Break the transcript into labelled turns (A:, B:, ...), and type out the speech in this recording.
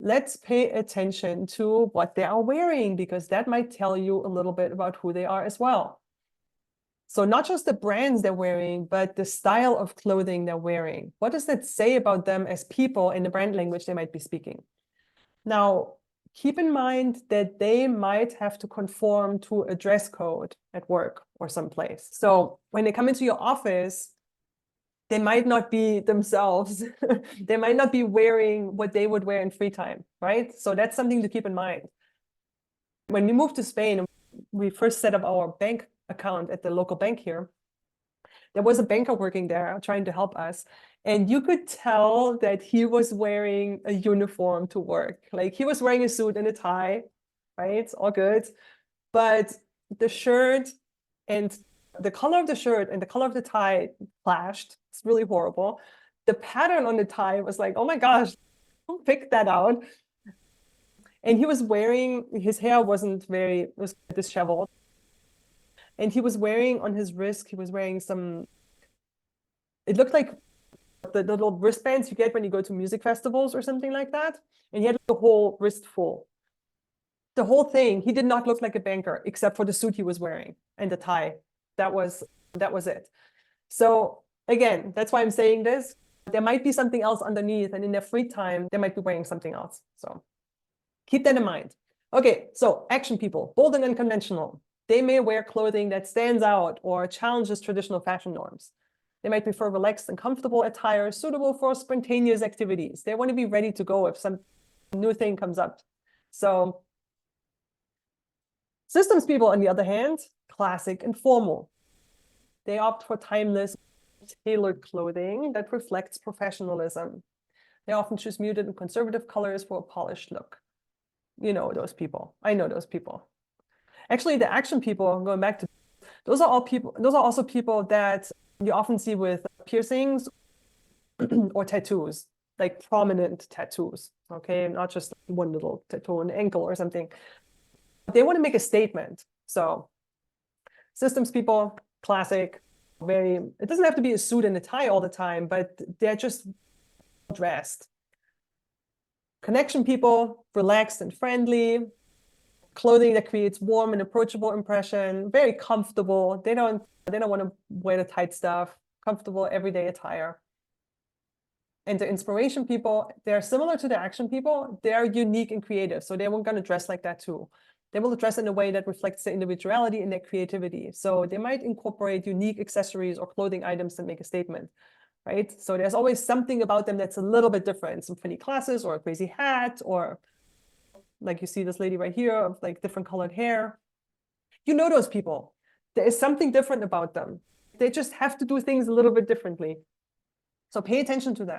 A: let's pay attention to what they are wearing, because that might tell you a little bit about who they are as well. So not just the brands they're wearing, but the style of clothing they're wearing. What does that say about them as people in the brand language they might be speaking? Now, keep in mind that they might have to conform to a dress code at work or someplace. So when they come into your office, they might not be themselves. They might not be wearing what they would wear in free time, right? So that's something to keep in mind. When we moved to Spain, we first set up our bank account at the local bank here. There was a banker working there trying to help us. And you could tell that he was wearing a uniform to work. Like he was wearing a suit and a tie, right? It's all good. But the shirt and the color of the shirt and the color of the tie clashed. It's really horrible. The pattern on the tie was like, oh my gosh, don't pick that out. And he was wearing, his hair wasn't very, it was disheveled. And he was wearing on his wrist, he was wearing some, it looked like the little wristbands you get when you go to music festivals or something like that. And he had the whole wrist full. The whole thing, he did not look like a banker, except for the suit he was wearing and the tie. That was it. So again, that's why I'm saying this. There might be something else underneath, and in their free time, they might be wearing something else. So keep that in mind. Okay, so action people, bold and unconventional. They may wear clothing that stands out or challenges traditional fashion norms. They might prefer relaxed and comfortable attire suitable for spontaneous activities. They want to be ready to go if some new thing comes up. So systems people, on the other hand, classic and formal. They opt for timeless, tailored clothing that reflects professionalism. They often choose muted and conservative colors for a polished look. You know those people. I know those people. Actually, the action people, going back to, those are also people that you often see with piercings or tattoos, like prominent tattoos, okay? Not just one little tattoo on the ankle or something. They want to make a statement. So systems people, classic, very, it doesn't have to be a suit and a tie all the time, but they're just dressed. Connection people, relaxed and friendly, clothing that creates warm and approachable impression, very comfortable. They don't want to wear the tight stuff, comfortable everyday attire. And the inspiration people, they're similar to the action people. They're unique and creative. So they weren't going to dress like that too. They will dress in a way that reflects their individuality and their creativity. So they might incorporate unique accessories or clothing items that make a statement, right? So there's always something about them that's a little bit different. Some funny glasses or a crazy hat, or like you see this lady right here of like different colored hair. You know those people. There is something different about them. They just have to do things a little bit differently. So pay attention to that.